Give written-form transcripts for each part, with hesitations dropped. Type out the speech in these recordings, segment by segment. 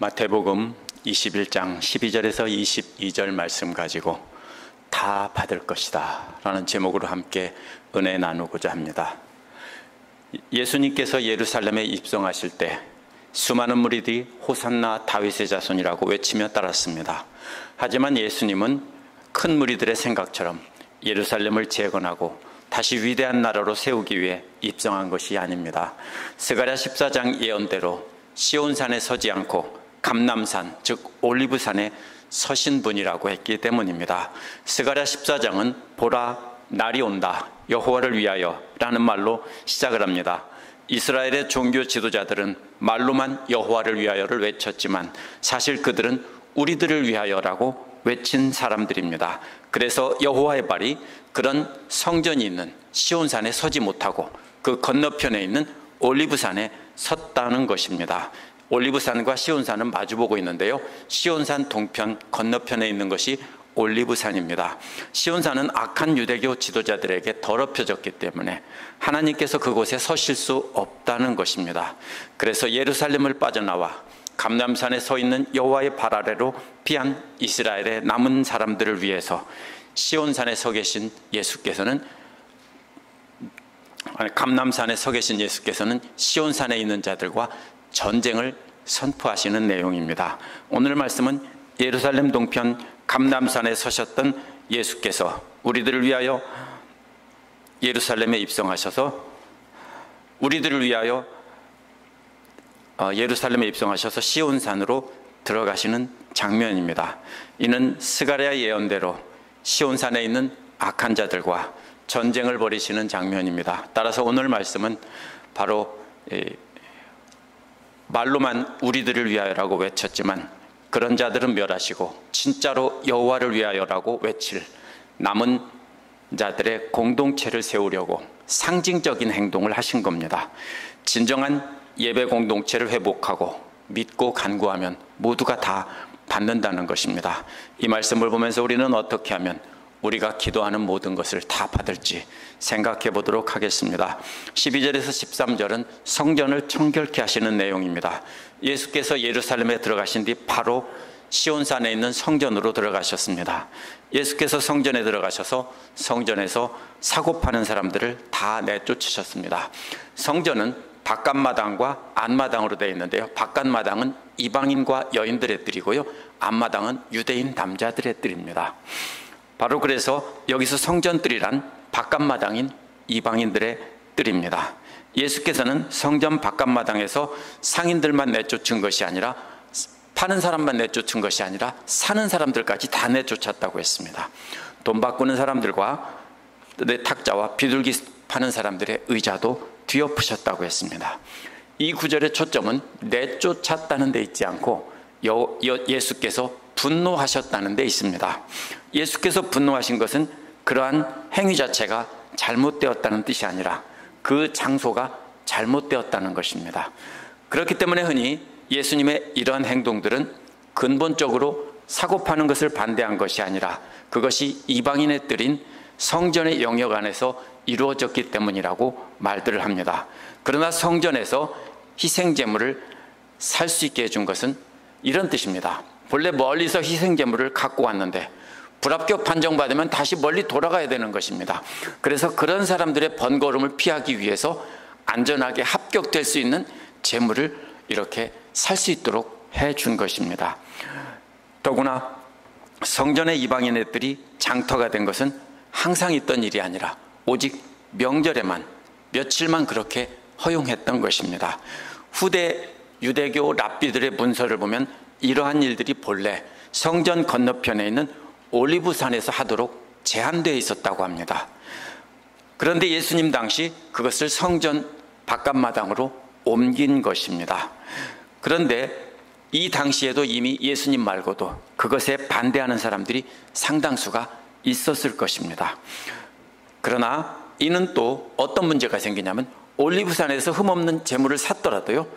마태복음 21장 12절에서 22절 말씀 가지고 다 받을 것이다 라는 제목으로 함께 은혜 나누고자 합니다. 예수님께서 예루살렘에 입성하실 때 수많은 무리들이 호산나 다윗의 자손이라고 외치며 따랐습니다. 하지만 예수님은 큰 무리들의 생각처럼 예루살렘을 재건하고 다시 위대한 나라로 세우기 위해 입성한 것이 아닙니다. 스가랴 14장 예언대로 시온산에 서지 않고 감람산 즉 올리브산에 서신 분이라고 했기 때문입니다. 스가랴 14장은 보라 날이 온다 여호와를 위하여 라는 말로 시작을 합니다. 이스라엘의 종교 지도자들은 말로만 여호와를 위하여를 외쳤지만 사실 그들은 우리들을 위하여라고 외친 사람들입니다. 그래서 여호와의 발이 그런 성전이 있는 시온산에 서지 못하고 그 건너편에 있는 올리브산에 섰다는 것입니다. 올리브산과 시온산은 마주보고 있는데요, 시온산 동편 건너편에 있는 것이 올리브산입니다. 시온산은 악한 유대교 지도자들에게 더럽혀졌기 때문에 하나님께서 그곳에 서실 수 없다는 것입니다. 그래서 예루살렘을 빠져나와 감람산에 서 있는 여호와의 발 아래로 피한 이스라엘의 남은 사람들을 위해서 시온산에 서 계신 예수께서는 감람산에 서 계신 예수께서는 시온산에 있는 자들과 전쟁을 선포하시는 내용입니다. 오늘 말씀은 예루살렘 동편 감람산에 서셨던 예수께서 우리들을 위하여 예루살렘에 입성하셔서 시온산으로 들어가시는 장면입니다. 이는 스가랴 예언대로 시온산에 있는 악한 자들과 전쟁을 벌이시는 장면입니다. 따라서 오늘 말씀은 바로 말로만 우리들을 위하여라고 외쳤지만 그런 자들은 멸하시고 진짜로 여호와를 위하여라고 외칠 남은 자들의 공동체를 세우려고 상징적인 행동을 하신 겁니다. 진정한 예배 공동체를 회복하고 믿고 간구하면 모두가 다 받는다는 것입니다. 이 말씀을 보면서 우리는 어떻게 하면 우리가 기도하는 모든 것을 다 받을지 생각해 보도록 하겠습니다. 12절에서 13절은 성전을 청결케 하시는 내용입니다. 예수께서 예루살렘에 들어가신 뒤 바로 시온산에 있는 성전으로 들어가셨습니다. 예수께서 성전에 들어가셔서 성전에서 사고 파는 사람들을 다 내쫓으셨습니다. 성전은 바깥마당과 안마당으로 되어 있는데요, 바깥마당은 이방인과 여인들의 뜰이고요, 안마당은 유대인 남자들의 뜰입니다. 바로 그래서 여기서 성전뜰이란 바깥마당인 이방인들의 뜰입니다. 예수께서는 성전 바깥마당에서 상인들만 내쫓은 것이 아니라, 파는 사람만 내쫓은 것이 아니라 사는 사람들까지 다 내쫓았다고 했습니다. 돈 바꾸는 사람들과 탁자와 비둘기 파는 사람들의 의자도 뒤엎으셨다고 했습니다. 이 구절의 초점은 내쫓았다는 데 있지 않고 예수께서 분노하셨다는 데 있습니다. 예수께서 분노하신 것은 그러한 행위 자체가 잘못되었다는 뜻이 아니라 그 장소가 잘못되었다는 것입니다. 그렇기 때문에 흔히 예수님의 이러한 행동들은 근본적으로 사고 파는 것을 반대한 것이 아니라 그것이 이방인의 뜰인 성전의 영역 안에서 이루어졌기 때문이라고 말들을 합니다. 그러나 성전에서 희생제물을 살 수 있게 해준 것은 이런 뜻입니다. 본래 멀리서 희생제물을 갖고 왔는데 불합격 판정받으면 다시 멀리 돌아가야 되는 것입니다. 그래서 그런 사람들의 번거로움을 피하기 위해서 안전하게 합격될 수 있는 제물을 이렇게 살 수 있도록 해준 것입니다. 더구나 성전의 이방인들이 장터가 된 것은 항상 있던 일이 아니라 오직 명절에만 며칠만 그렇게 허용했던 것입니다. 후대 유대교 랍비들의 문서를 보면 이러한 일들이 본래 성전 건너편에 있는 올리브산에서 하도록 제한되어 있었다고 합니다. 그런데 예수님 당시 그것을 성전 바깥마당으로 옮긴 것입니다. 그런데 이 당시에도 이미 예수님 말고도 그것에 반대하는 사람들이 상당수가 있었을 것입니다. 그러나 이는 또 어떤 문제가 생기냐면 올리브산에서 흠없는 재물을 샀더라도요,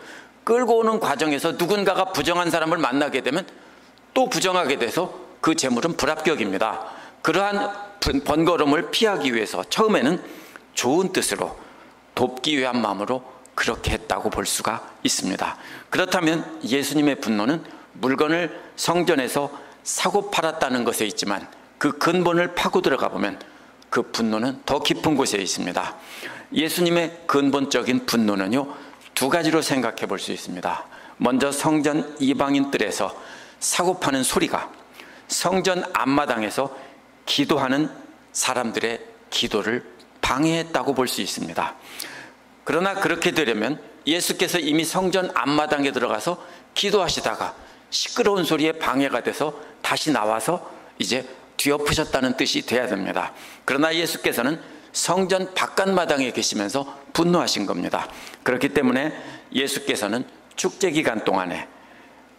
끌고 오는 과정에서 누군가가 부정한 사람을 만나게 되면 또 부정하게 돼서 그 재물은 불합격입니다. 그러한 번거로움을 피하기 위해서 처음에는 좋은 뜻으로 돕기 위한 마음으로 그렇게 했다고 볼 수가 있습니다. 그렇다면 예수님의 분노는 물건을 성전에서 사고 팔았다는 것에 있지만 그 근본을 파고 들어가 보면 그 분노는 더 깊은 곳에 있습니다. 예수님의 근본적인 분노는요, 두 가지로 생각해 볼 수 있습니다. 먼저 성전 이방인 뜰에서 사고 파는 소리가 성전 앞마당에서 기도하는 사람들의 기도를 방해했다고 볼 수 있습니다. 그러나 그렇게 되려면 예수께서 이미 성전 앞마당에 들어가서 기도하시다가 시끄러운 소리에 방해가 돼서 다시 나와서 이제 뒤엎으셨다는 뜻이 돼야 됩니다. 그러나 예수께서는 성전 바깥마당에 계시면서 분노하신 겁니다. 그렇기 때문에 예수께서는 축제기간 동안에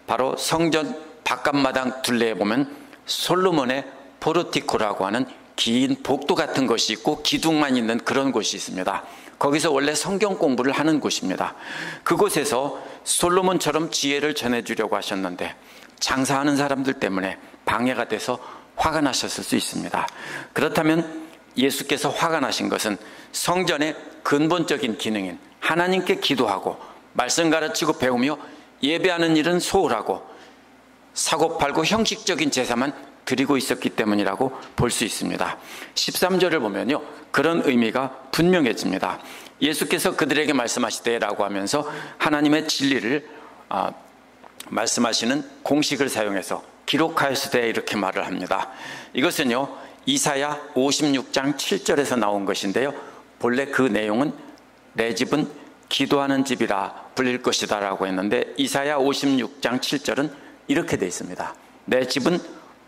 바로 성전 바깥마당 둘레에 보면 솔로몬의 포르티코라고 하는 긴 복도 같은 것이 있고 기둥만 있는 그런 곳이 있습니다. 거기서 원래 성경 공부를 하는 곳입니다. 그곳에서 솔로몬처럼 지혜를 전해주려고 하셨는데 장사하는 사람들 때문에 방해가 돼서 화가 나셨을 수 있습니다. 그렇다면 예수께서 화가 나신 것은 성전의 근본적인 기능인 하나님께 기도하고 말씀 가르치고 배우며 예배하는 일은 소홀하고 사고팔고 형식적인 제사만 드리고 있었기 때문이라고 볼 수 있습니다. 13절을 보면요, 그런 의미가 분명해집니다. 예수께서 그들에게 말씀하시되라고 하면서 하나님의 진리를 말씀하시는 공식을 사용해서 기록하였으되 이렇게 말을 합니다. 이것은요, 이사야 56장 7절에서 나온 것인데요, 본래 그 내용은 내 집은 기도하는 집이라 불릴 것이다 라고 했는데 이사야 56장 7절은 이렇게 되어 있습니다. 내 집은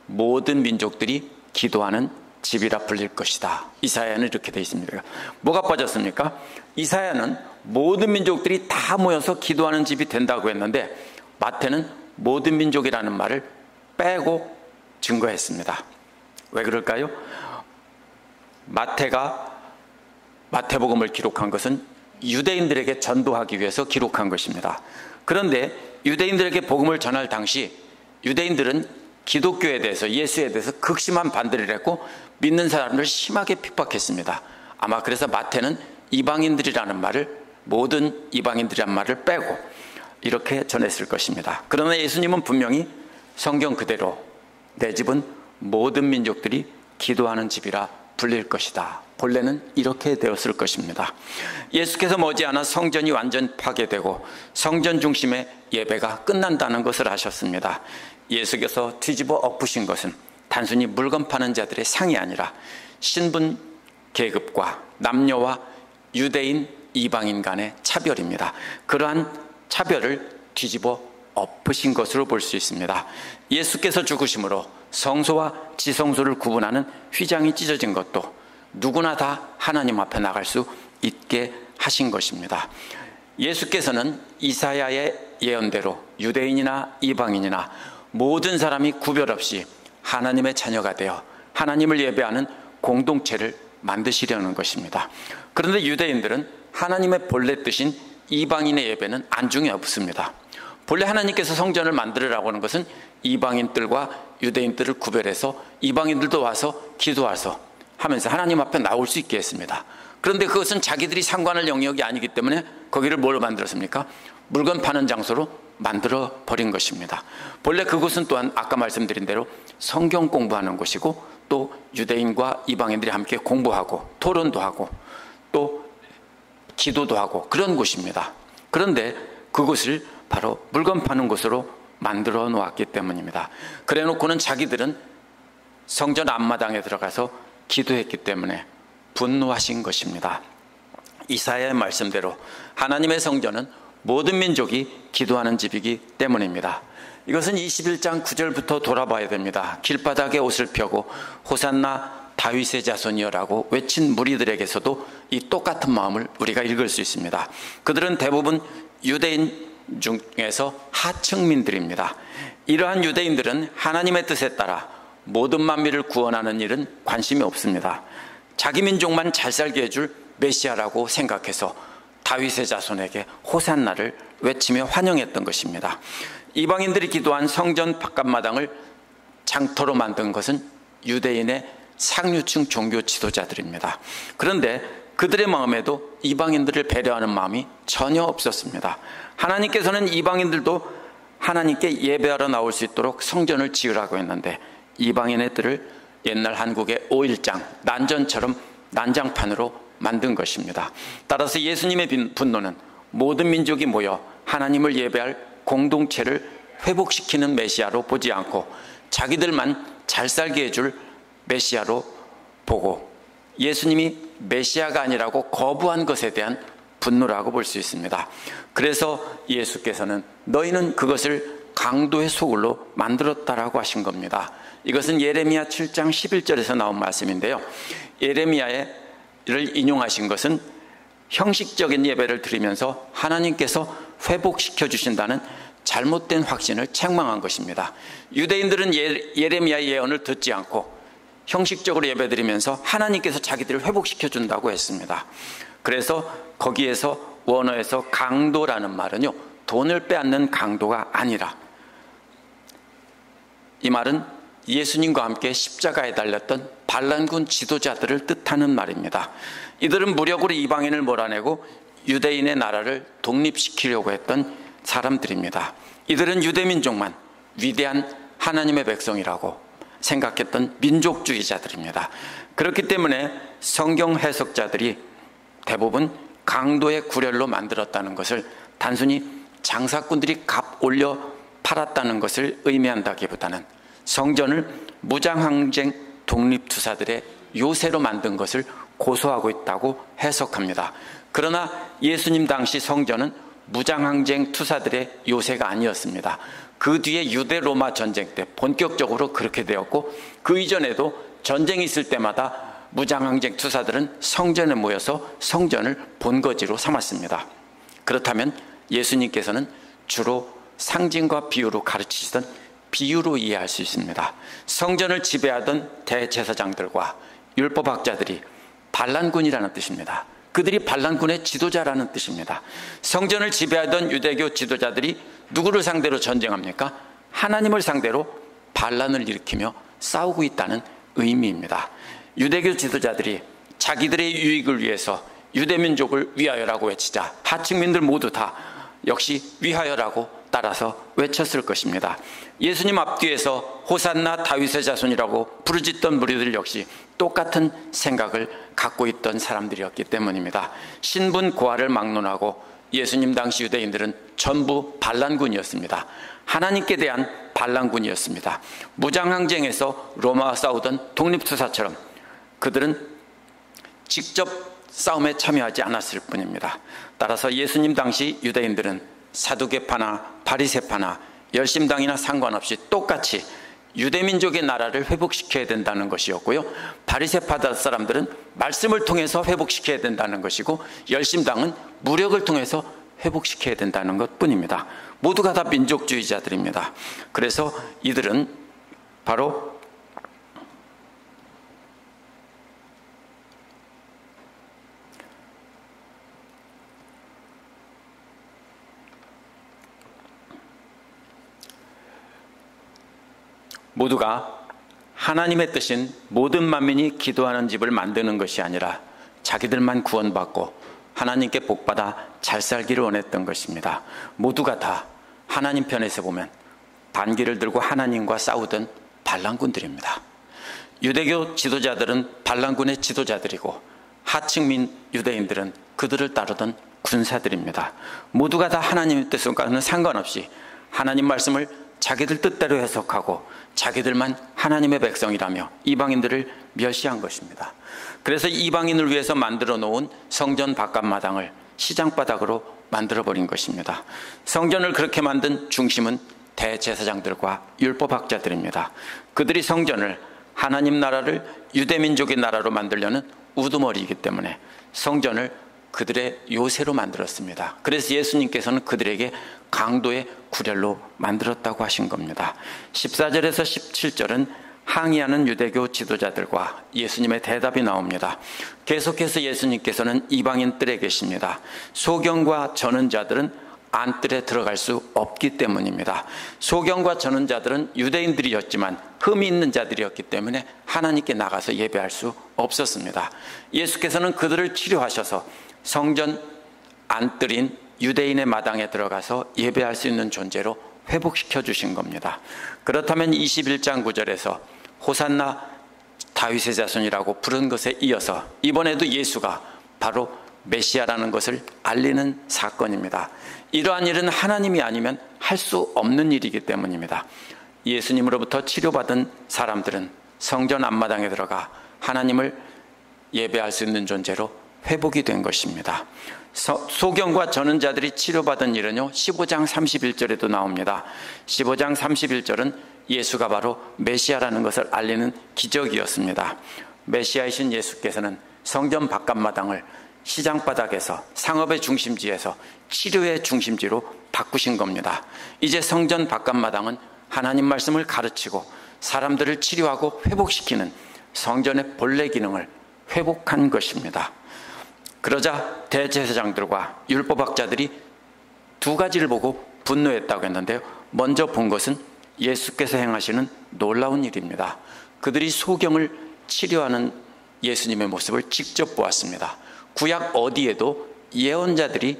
모든 민족들이 기도하는 집이라 불릴 것이다. 이사야는 이렇게 되어 있습니다. 뭐가 빠졌습니까? 이사야는 모든 민족들이 다 모여서 기도하는 집이 된다고 했는데 마태는 모든 민족이라는 말을 빼고 증거했습니다. 왜 그럴까요? 마태가 마태복음을 기록한 것은 유대인들에게 전도하기 위해서 기록한 것입니다. 그런데 유대인들에게 복음을 전할 당시 유대인들은 기독교에 대해서, 예수에 대해서 극심한 반대를 했고 믿는 사람들을 심하게 핍박했습니다. 아마 그래서 마태는 이방인들이라는 말을, 모든 이방인들이라는 말을 빼고 이렇게 전했을 것입니다. 그러나 예수님은 분명히 성경 그대로 내 집은 모든 민족들이 기도하는 집이라 불릴 것이다. 본래는 이렇게 되었을 것입니다. 예수께서 머지않아 성전이 완전 파괴되고 성전 중심의 예배가 끝난다는 것을 아셨습니다. 예수께서 뒤집어 엎으신 것은 단순히 물건 파는 자들의 상이 아니라 신분 계급과 남녀와 유대인, 이방인 간의 차별입니다. 그러한 차별을 뒤집어 엎으신 것으로 볼 수 있습니다. 예수께서 죽으심으로 성소와 지성소를 구분하는 휘장이 찢어진 것도 누구나 다 하나님 앞에 나갈 수 있게 하신 것입니다. 예수께서는 이사야의 예언대로 유대인이나 이방인이나 모든 사람이 구별 없이 하나님의 자녀가 되어 하나님을 예배하는 공동체를 만드시려는 것입니다. 그런데 유대인들은 하나님의 본래 뜻인 이방인의 예배는 안중에 없습니다. 본래 하나님께서 성전을 만들으라고 하는 것은 이방인들과 유대인들을 구별해서 이방인들도 와서 기도와서 하면서 하나님 앞에 나올 수 있게 했습니다. 그런데 그것은 자기들이 상관할 영역이 아니기 때문에 거기를 뭘로 만들었습니까? 물건 파는 장소로 만들어 버린 것입니다. 본래 그곳은 또한 아까 말씀드린 대로 성경 공부하는 곳이고 또 유대인과 이방인들이 함께 공부하고 토론도 하고 또 기도도 하고 그런 곳입니다. 그런데 그곳을 바로 물건 파는 곳으로 만들어 놓았기 때문입니다. 그래 놓고는 자기들은 성전 앞마당에 들어가서 기도했기 때문에 분노하신 것입니다. 이사야의 말씀대로 하나님의 성전은 모든 민족이 기도하는 집이기 때문입니다. 이것은 21장 9절부터 돌아봐야 됩니다. 길바닥에 옷을 펴고 호산나 다윗의 자손이여라고 외친 무리들에게서도 이 똑같은 마음을 우리가 읽을 수 있습니다. 그들은 대부분 유대인 중에서 하층민들입니다. 이러한 유대인들은 하나님의 뜻에 따라 모든 만민을 구원하는 일은 관심이 없습니다. 자기 민족만 잘 살게 해줄 메시아라고 생각해서 다윗의 자손에게 호산나를 외치며 환영했던 것입니다. 이방인들이 기도한 성전 바깥마당을 장터로 만든 것은 유대인의 상류층 종교 지도자들입니다. 그런데 그들의 마음에도 이방인들을 배려하는 마음이 전혀 없었습니다. 하나님께서는 이방인들도 하나님께 예배하러 나올 수 있도록 성전을 지으라고 했는데 이방인 애들을 옛날 한국의 5.1장 난전처럼 난장판으로 만든 것입니다. 따라서 예수님의 분노는 모든 민족이 모여 하나님을 예배할 공동체를 회복시키는 메시아로 보지 않고 자기들만 잘 살게 해줄 메시아로 보고 예수님이 메시아가 아니라고 거부한 것에 대한 분노라고 볼 수 있습니다. 그래서 예수께서는 너희는 그것을 강도의 소굴로 만들었다라고 하신 겁니다. 이것은 예레미야 7장 11절에서 나온 말씀인데요. 예레미야를 인용하신 것은 형식적인 예배를 드리면서 하나님께서 회복시켜 주신다는 잘못된 확신을 책망한 것입니다. 유대인들은 예레미야의 예언을 듣지 않고 형식적으로 예배드리면서 하나님께서 자기들을 회복시켜 준다고 했습니다. 그래서 거기에서 원어에서 강도라는 말은요, 돈을 빼앗는 강도가 아니라, 이 말은 예수님과 함께 십자가에 달렸던 반란군 지도자들을 뜻하는 말입니다. 이들은 무력으로 이방인을 몰아내고 유대인의 나라를 독립시키려고 했던 사람들입니다. 이들은 유대민족만 위대한 하나님의 백성이라고 생각했던 민족주의자들입니다. 그렇기 때문에 성경 해석자들이 대부분 강도의 구렬로 만들었다는 것을 단순히 장사꾼들이 값 올려 팔았다는 것을 의미한다기보다는 성전을 무장항쟁 독립투사들의 요새로 만든 것을 고소하고 있다고 해석합니다. 그러나 예수님 당시 성전은 무장항쟁 투사들의 요새가 아니었습니다. 그 뒤에 유대 로마 전쟁 때 본격적으로 그렇게 되었고, 그 이전에도 전쟁이 있을 때마다 무장항쟁 투사들은 성전에 모여서 성전을 본거지로 삼았습니다. 그렇다면 예수님께서는 주로 상징과 비유로 가르치시던 비유로 이해할 수 있습니다. 성전을 지배하던 대제사장들과 율법학자들이 반란군이라는 뜻입니다. 그들이 반란군의 지도자라는 뜻입니다. 성전을 지배하던 유대교 지도자들이 누구를 상대로 전쟁합니까? 하나님을 상대로 반란을 일으키며 싸우고 있다는 의미입니다. 유대교 지도자들이 자기들의 유익을 위해서 유대민족을 위하여라고 외치자 하층민들 모두 다 역시 위하여라고 따라서 외쳤을 것입니다. 예수님 앞뒤에서 호산나 다윗의 자손이라고 부르짖던 무리들 역시 똑같은 생각을 갖고 있던 사람들이었기 때문입니다. 신분 고하를 막론하고 예수님 당시 유대인들은 전부 반란군이었습니다. 하나님께 대한 반란군이었습니다. 무장항쟁에서 로마와 싸우던 독립투사처럼 그들은 직접 싸움에 참여하지 않았을 뿐입니다. 따라서 예수님 당시 유대인들은 사두개파나 바리새파나 열심당이나 상관없이 똑같이 유대민족의 나라를 회복시켜야 된다는 것이었고요, 바리새파 사람들은 말씀을 통해서 회복시켜야 된다는 것이고, 열심당은 무력을 통해서 회복시켜야 된다는 것뿐입니다. 모두가 다 민족주의자들입니다. 그래서 이들은 바로 모두가 하나님의 뜻인 모든 만민이 기도하는 집을 만드는 것이 아니라 자기들만 구원받고 하나님께 복받아 잘 살기를 원했던 것입니다. 모두가 다 하나님 편에서 보면 반기를 들고 하나님과 싸우던 반란군들입니다. 유대교 지도자들은 반란군의 지도자들이고 하층민 유대인들은 그들을 따르던 군사들입니다. 모두가 다 하나님의 뜻과는 상관없이 하나님 말씀을 자기들 뜻대로 해석하고 자기들만 하나님의 백성이라며 이방인들을 멸시한 것입니다. 그래서 이방인을 위해서 만들어 놓은 성전 바깥마당을 시장바닥으로 만들어버린 것입니다. 성전을 그렇게 만든 중심은 대제사장들과 율법학자들입니다. 그들이 성전을 하나님 나라를 유대민족의 나라로 만들려는 우두머리이기 때문에 성전을 그들의 요새로 만들었습니다. 그래서 예수님께서는 그들에게 강도의 구렬로 만들었다고 하신 겁니다. 14절에서 17절은 항의하는 유대교 지도자들과 예수님의 대답이 나옵니다. 계속해서 예수님께서는 이방인들에 계십니다. 소경과 전은 자들은 안뜰에 들어갈 수 없기 때문입니다. 소경과 전원자들은 유대인들이었지만 흠이 있는 자들이었기 때문에 하나님께 나가서 예배할 수 없었습니다. 예수께서는 그들을 치료하셔서 성전 안뜰인 유대인의 마당에 들어가서 예배할 수 있는 존재로 회복시켜 주신 겁니다. 그렇다면 21장 9절에서 호산나 다윗의 자손이라고 부른 것에 이어서 이번에도 예수가 바로 메시아라는 것을 알리는 사건입니다. 이러한 일은 하나님이 아니면 할 수 없는 일이기 때문입니다. 예수님으로부터 치료받은 사람들은 성전 앞마당에 들어가 하나님을 예배할 수 있는 존재로 회복이 된 것입니다. 소경과 전원자들이 치료받은 일은요 15장 31절에도 나옵니다. 15장 31절은 예수가 바로 메시아라는 것을 알리는 기적이었습니다. 메시아이신 예수께서는 성전 바깥마당을 시장바닥에서 상업의 중심지에서 치료의 중심지로 바꾸신 겁니다. 이제 성전 바깥마당은 하나님 말씀을 가르치고 사람들을 치료하고 회복시키는 성전의 본래 기능을 회복한 것입니다. 그러자 대제사장들과 율법학자들이 두 가지를 보고 분노했다고 했는데요. 먼저 본 것은 예수께서 행하시는 놀라운 일입니다. 그들이 소경을 치료하는 예수님의 모습을 직접 보았습니다. 구약 어디에도 예언자들이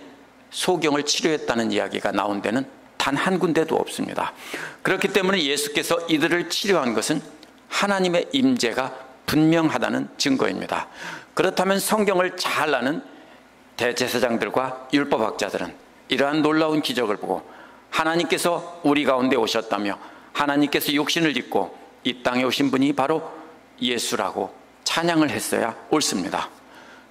소경을 치료했다는 이야기가 나온 데는 단 한 군데도 없습니다. 그렇기 때문에 예수께서 이들을 치료한 것은 하나님의 임재가 분명하다는 증거입니다. 그렇다면 성경을 잘 아는 대제사장들과 율법학자들은 이러한 놀라운 기적을 보고 하나님께서 우리 가운데 오셨다며 하나님께서 육신을 입고 이 땅에 오신 분이 바로 예수라고 찬양을 했어야 옳습니다.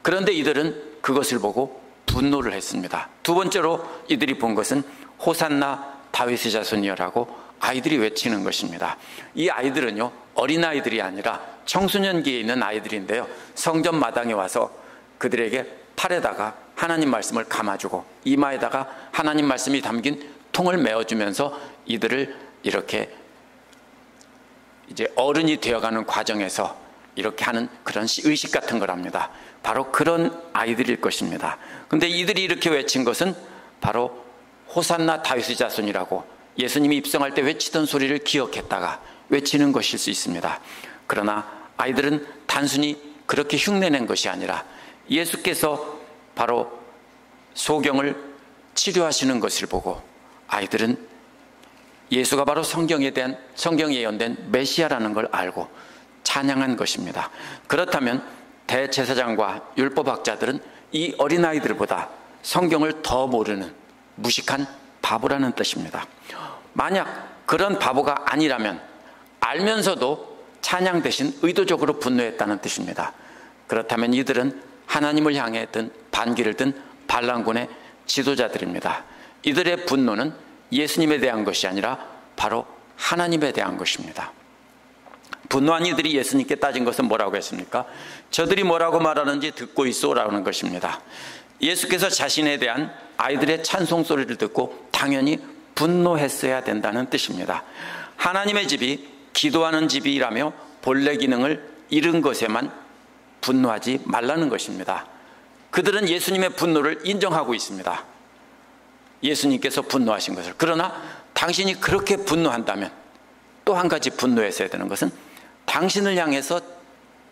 그런데 이들은 그것을 보고 분노를 했습니다. 두 번째로 이들이 본 것은 호산나 다윗의 자손이여라고 아이들이 외치는 것입니다. 이 아이들은요 어린아이들이 아니라 청소년기에 있는 아이들인데요, 성전 마당에 와서 그들에게 팔에다가 하나님 말씀을 감아주고 이마에다가 하나님 말씀이 담긴 통을 메어주면서 이들을 이렇게 이제 어른이 되어가는 과정에서 이렇게 하는 그런 의식 같은 걸 합니다. 바로 그런 아이들일 것입니다. 그런데 이들이 이렇게 외친 것은 바로 호산나 다윗의 자손이라고 예수님이 입성할 때 외치던 소리를 기억했다가 외치는 것일 수 있습니다. 그러나 아이들은 단순히 그렇게 흉내낸 것이 아니라 예수께서 바로 소경을 치료하시는 것을 보고 아이들은 예수가 바로 성경에 예언된 메시아라는 걸 알고 찬양한 것입니다. 그렇다면 대제사장과 율법학자들은 이 어린아이들보다 성경을 더 모르는 무식한 바보라는 뜻입니다. 만약 그런 바보가 아니라면 알면서도 찬양 대신 의도적으로 분노했다는 뜻입니다. 그렇다면 이들은 하나님을 향해 든 반기를 든 반란군의 지도자들입니다. 이들의 분노는 예수님에 대한 것이 아니라 바로 하나님에 대한 것입니다. 분노한 이들이 예수님께 따진 것은 뭐라고 했습니까? 저들이 뭐라고 말하는지 듣고 있소라는 것입니다. 예수께서 자신에 대한 아이들의 찬송 소리를 듣고 당연히 분노했어야 된다는 뜻입니다. 하나님의 집이 기도하는 집이라며 본래 기능을 잃은 것에만 분노하지 말라는 것입니다. 그들은 예수님의 분노를 인정하고 있습니다. 예수님께서 분노하신 것을. 그러나 당신이 그렇게 분노한다면 또 한 가지 분노했어야 되는 것은 당신을 향해서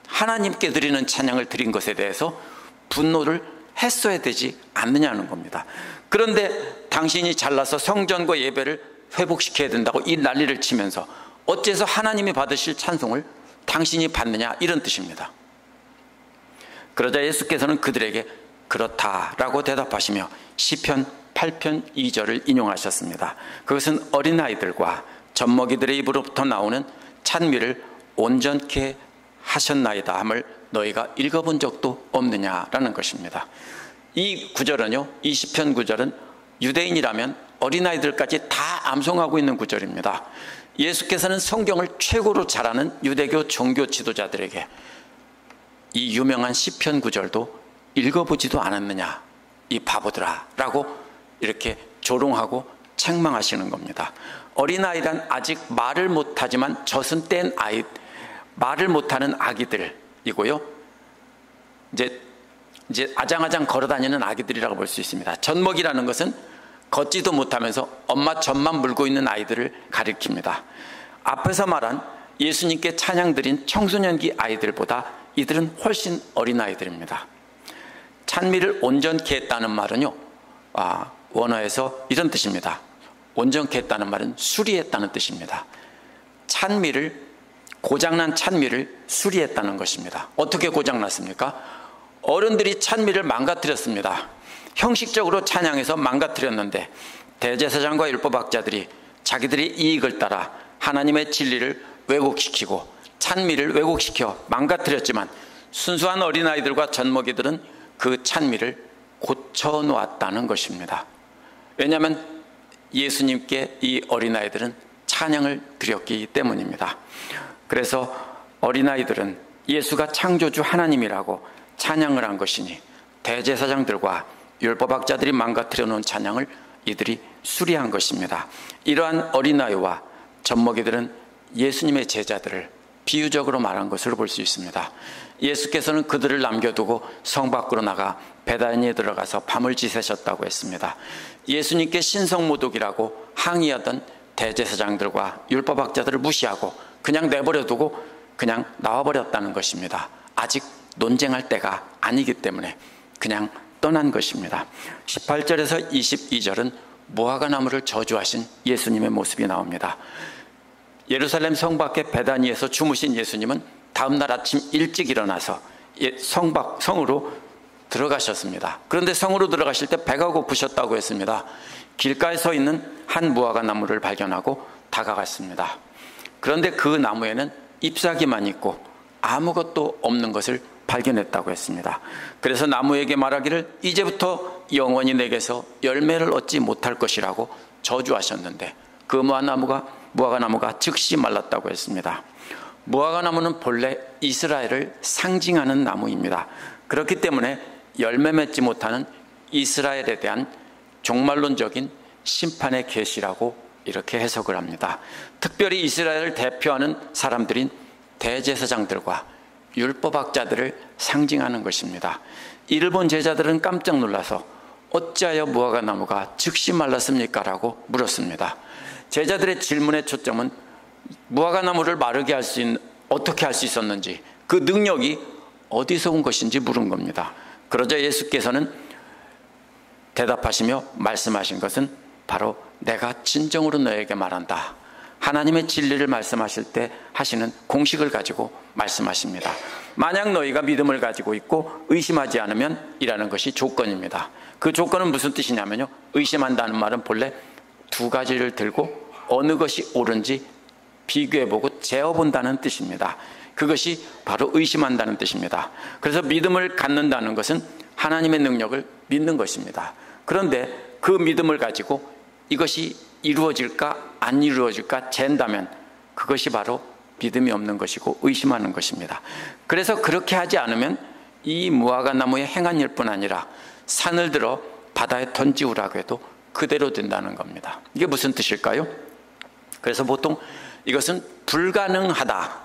하나님께 드리는 찬양을 드린 것에 대해서 분노를 했어야 되지 않느냐는 겁니다. 그런데 당신이 잘나서 성전과 예배를 회복시켜야 된다고 이 난리를 치면서 어째서 하나님이 받으실 찬송을 당신이 받느냐, 이런 뜻입니다. 그러자 예수께서는 그들에게 그렇다라고 대답하시며 시편 8편 2절을 인용하셨습니다. 그것은 어린아이들과 젖먹이들의 입으로부터 나오는 찬미를 온전케 하셨나이다 함을 너희가 읽어본 적도 없느냐라는 것입니다. 이 구절은요, 이 시편 구절은 유대인이라면 어린아이들까지 다 암송하고 있는 구절입니다. 예수께서는 성경을 최고로 잘 아는 유대교 종교 지도자들에게 이 유명한 시편 구절도 읽어보지도 않았느냐 이 바보들아 라고 이렇게 조롱하고 책망하시는 겁니다. 어린아이란 아직 말을 못하지만 젖은 뗀 아이, 말을 못하는 아기들이고요, 이제 아장아장 걸어다니는 아기들이라고 볼 수 있습니다. 젖먹이라는 것은 걷지도 못하면서 엄마 젖만 물고 있는 아이들을 가리킵니다. 앞에서 말한 예수님께 찬양 드린 청소년기 아이들보다 이들은 훨씬 어린 아이들입니다. 찬미를 온전케 했다는 말은요, 원어에서 이런 뜻입니다. 온전케 했다는 말은 수리했다는 뜻입니다. 고장난 찬미를 수리했다는 것입니다. 어떻게 고장났습니까? 어른들이 찬미를 망가뜨렸습니다. 형식적으로 찬양해서 망가뜨렸는데 대제사장과 율법학자들이 자기들의 이익을 따라 하나님의 진리를 왜곡시키고 찬미를 왜곡시켜 망가뜨렸지만 순수한 어린아이들과 젖먹이들은 그 찬미를 고쳐놓았다는 것입니다. 왜냐하면 예수님께 이 어린아이들은 찬양을 드렸기 때문입니다. 그래서 어린아이들은 예수가 창조주 하나님이라고 찬양을 한 것이니 대제사장들과 율법학자들이 망가뜨려 놓은 찬양을 이들이 수리한 것입니다. 이러한 어린아이와 젖먹이들은 예수님의 제자들을 비유적으로 말한 것으로 볼 수 있습니다. 예수께서는 그들을 남겨두고 성 밖으로 나가 베다니에 들어가서 밤을 지새셨다고 했습니다. 예수님께 신성모독이라고 항의하던 대제사장들과 율법학자들을 무시하고 그냥 내버려두고 그냥 나와버렸다는 것입니다. 아직 논쟁할 때가 아니기 때문에 그냥 떠난 것입니다. 18절에서 22절은 무화과나무를 저주하신 예수님의 모습이 나옵니다. 예루살렘 성 밖에 베다니에서 주무신 예수님은 다음날 아침 일찍 일어나서 성으로 들어가셨습니다. 그런데 성으로 들어가실 때 배가 고프셨다고 했습니다. 길가에 서 있는 한 무화과나무를 발견하고 다가갔습니다. 그런데 그 나무에는 잎사귀만 있고 아무것도 없는 것을 발견했다고 했습니다. 그래서 나무에게 말하기를 이제부터 영원히 내게서 열매를 얻지 못할 것이라고 저주하셨는데 그 무화과나무가 즉시 말랐다고 했습니다. 무화과나무는 본래 이스라엘을 상징하는 나무입니다. 그렇기 때문에 열매 맺지 못하는 이스라엘에 대한 종말론적인 심판의 계시라고 이렇게 해석을 합니다. 특별히 이스라엘을 대표하는 사람들인 대제사장들과 율법학자들을 상징하는 것입니다. 이를 본 제자들은 깜짝 놀라서 어찌하여 무화과나무가 즉시 말랐습니까? 라고 물었습니다. 제자들의 질문의 초점은 무화과나무를 마르게 어떻게 할 수 있었는지, 그 능력이 어디서 온 것인지 물은 겁니다. 그러자 예수께서는 대답하시며 말씀하신 것은 바로 내가 진정으로 너에게 말한다. 하나님의 진리를 말씀하실 때 하시는 공식을 가지고 말씀하십니다. 만약 너희가 믿음을 가지고 있고 의심하지 않으면 이라는 것이 조건입니다. 그 조건은 무슨 뜻이냐면요, 의심한다는 말은 본래 두 가지를 들고 어느 것이 옳은지 비교해보고 재어본다는 뜻입니다. 그것이 바로 의심한다는 뜻입니다. 그래서 믿음을 갖는다는 것은 하나님의 능력을 믿는 것입니다. 그런데 그 믿음을 가지고 이것이 이루어질까 안 이루어질까 잰다면 그것이 바로 믿음이 없는 것이고 의심하는 것입니다. 그래서 그렇게 하지 않으면 이 무화과나무의 행한 일뿐 아니라 산을 들어 바다에 던지우라고 해도 그대로 된다는 겁니다. 이게 무슨 뜻일까요? 그래서 보통 이것은 불가능하다,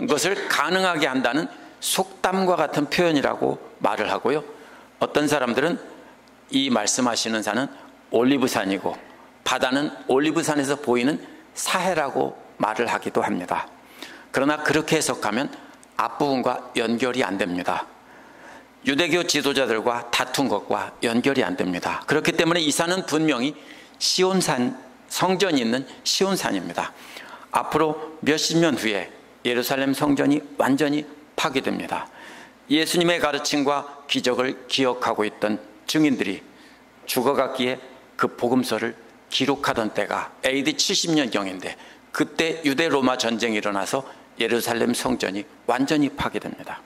것을 가능하게 한다는 속담과 같은 표현이라고 말을 하고요. 어떤 사람들은 이 말씀하시는 산은 올리브산이고 바다는 올리브산에서 보이는 사해라고 말을 하기도 합니다. 그러나 그렇게 해석하면 앞부분과 연결이 안 됩니다. 유대교 지도자들과 다툰 것과 연결이 안 됩니다. 그렇기 때문에 이 산은 분명히 시온산, 성전이 있는 시온산입니다. 앞으로 몇십 년 후에 예루살렘 성전이 완전히 파괴됩니다. 예수님의 가르침과 기적을 기억하고 있던 증인들이 죽어갔기에 그 복음서를 기록하던 때가 AD 70년경인데 그때 유대 로마 전쟁이 일어나서 예루살렘 성전이 완전히 파괴됩니다.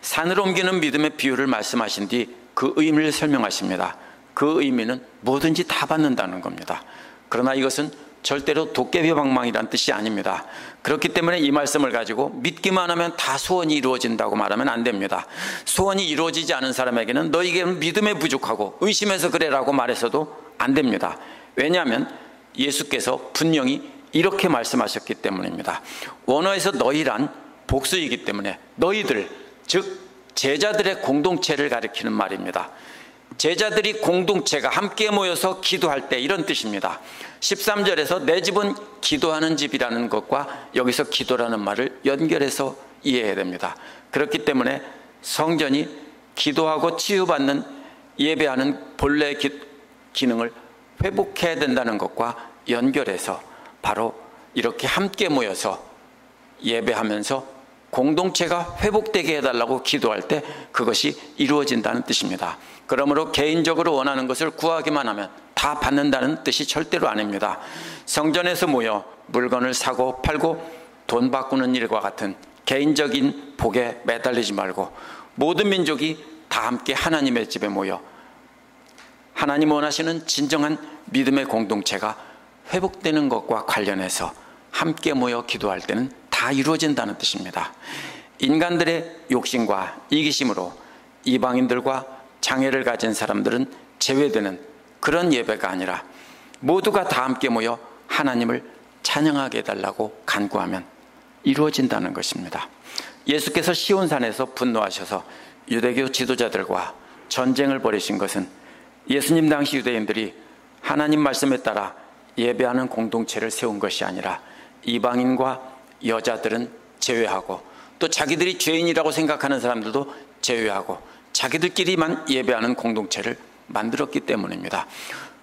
산을 옮기는 믿음의 비유를 말씀하신 뒤 그 의미를 설명하십니다. 그 의미는 뭐든지 다 받는다는 겁니다. 그러나 이것은 절대로 도깨비 방망이란 뜻이 아닙니다. 그렇기 때문에 이 말씀을 가지고 믿기만 하면 다 소원이 이루어진다고 말하면 안 됩니다. 소원이 이루어지지 않은 사람에게는 너희에게는 믿음에 부족하고 의심해서 그래라고 말해서도 안 됩니다. 왜냐하면 예수께서 분명히 이렇게 말씀하셨기 때문입니다. 원어에서 너희란 복수이기 때문에 너희들, 즉 제자들의 공동체를 가리키는 말입니다. 제자들이 공동체가 함께 모여서 기도할 때 이런 뜻입니다. 13절에서 내 집은 기도하는 집이라는 것과 여기서 기도라는 말을 연결해서 이해해야 됩니다. 그렇기 때문에 성전이 기도하고 치유받는 예배하는 본래의 기능을 회복해야 된다는 것과 연결해서 바로 이렇게 함께 모여서 예배하면서 공동체가 회복되게 해달라고 기도할 때 그것이 이루어진다는 뜻입니다. 그러므로 개인적으로 원하는 것을 구하기만 하면 다 받는다는 뜻이 절대로 아닙니다. 성전에서 모여 물건을 사고 팔고 돈 바꾸는 일과 같은 개인적인 복에 매달리지 말고 모든 민족이 다 함께 하나님의 집에 모여 하나님 원하시는 진정한 믿음의 공동체가 회복되는 것과 관련해서 함께 모여 기도할 때는 다 이루어진다는 뜻입니다. 인간들의 욕심과 이기심으로 이방인들과 장애를 가진 사람들은 제외되는 그런 예배가 아니라 모두가 다 함께 모여 하나님을 찬양하게 해달라고 간구하면 이루어진다는 것입니다. 예수께서 시온산에서 분노하셔서 유대교 지도자들과 전쟁을 벌이신 것은 예수님 당시 유대인들이 하나님 말씀에 따라 예배하는 공동체를 세운 것이 아니라 이방인과 여자들은 제외하고 또 자기들이 죄인이라고 생각하는 사람들도 제외하고 자기들끼리만 예배하는 공동체를 만들었기 때문입니다.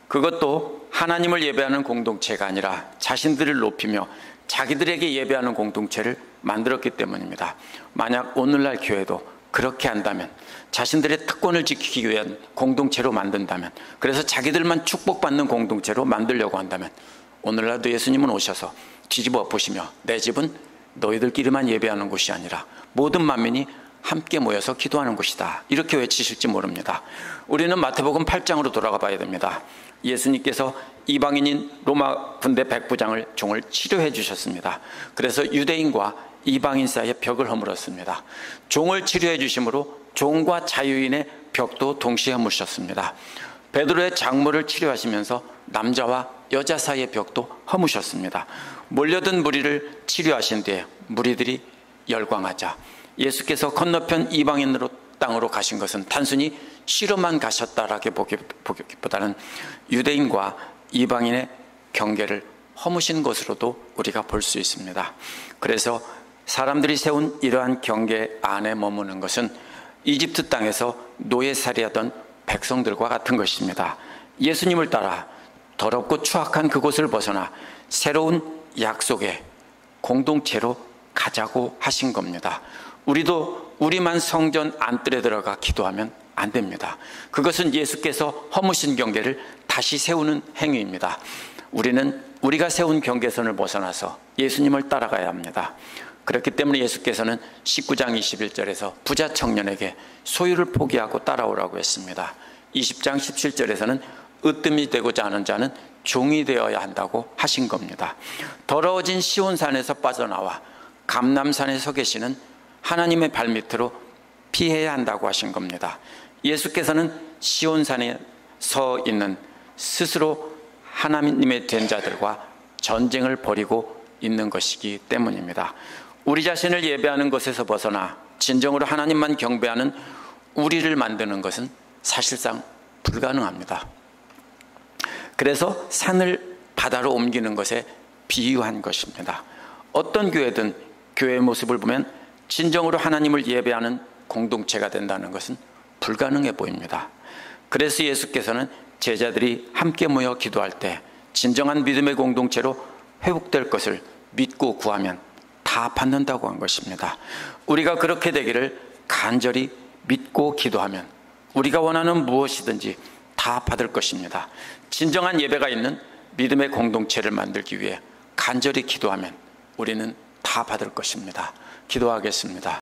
그것도 하나님을 예배하는 공동체가 아니라 자신들을 높이며 자기들에게 예배하는 공동체를 만들었기 때문입니다. 만약 오늘날 교회도 그렇게 한다면, 자신들의 특권을 지키기 위한 공동체로 만든다면, 그래서 자기들만 축복받는 공동체로 만들려고 한다면 오늘날도 예수님은 오셔서 뒤집어 엎으시며 내 집은 너희들끼리만 예배하는 곳이 아니라 모든 만민이 함께 모여서 기도하는 곳이다, 이렇게 외치실지 모릅니다. 우리는 마태복음 8장으로 돌아가 봐야 됩니다. 예수님께서 이방인인 로마 군대 백부장을 종을 치료해 주셨습니다. 그래서 유대인과 이방인 사이의 벽을 허물었습니다. 종을 치료해 주심으로 종과 자유인의 벽도 동시에 허무셨습니다. 베드로의 장모를 치료하시면서 남자와 여자 사이의 벽도 허무셨습니다. 몰려든 무리를 치료하신 뒤에 무리들이 열광하자 예수께서 건너편 이방인으로 땅으로 가신 것은 단순히 쉬러만 가셨다라고 보기보다는 유대인과 이방인의 경계를 허무신 것으로도 우리가 볼 수 있습니다. 그래서 사람들이 세운 이러한 경계 안에 머무는 것은 이집트 땅에서 노예살이하던 백성들과 같은 것입니다. 예수님을 따라 더럽고 추악한 그곳을 벗어나 새로운 약속의 공동체로 가자고 하신 겁니다. 우리도 우리만 성전 안뜰에 들어가 기도하면 안 됩니다. 그것은 예수께서 허무신 경계를 다시 세우는 행위입니다. 우리는 우리가 세운 경계선을 벗어나서 예수님을 따라가야 합니다. 그렇기 때문에 예수께서는 19장 21절에서 부자 청년에게 소유를 포기하고 따라오라고 했습니다. 20장 17절에서는 으뜸이 되고자 하는 자는 종이 되어야 한다고 하신 겁니다. 더러워진 시온산에서 빠져나와 감람산에 서 계시는 하나님의 발밑으로 피해야 한다고 하신 겁니다. 예수께서는 시온산에 서 있는 스스로 하나님의 된 자들과 전쟁을 벌이고 있는 것이기 때문입니다. 우리 자신을 예배하는 것에서 벗어나 진정으로 하나님만 경배하는 우리를 만드는 것은 사실상 불가능합니다. 그래서 산을 바다로 옮기는 것에 비유한 것입니다. 어떤 교회든 교회의 모습을 보면 진정으로 하나님을 예배하는 공동체가 된다는 것은 불가능해 보입니다. 그래서 예수께서는 제자들이 함께 모여 기도할 때 진정한 믿음의 공동체로 회복될 것을 믿고 구하면 다 받는다고 한 것입니다. 우리가 그렇게 되기를 간절히 믿고 기도하면 우리가 원하는 무엇이든지 다 받을 것입니다. 진정한 예배가 있는 믿음의 공동체를 만들기 위해 간절히 기도하면 우리는 다 받을 것입니다. 기도하겠습니다.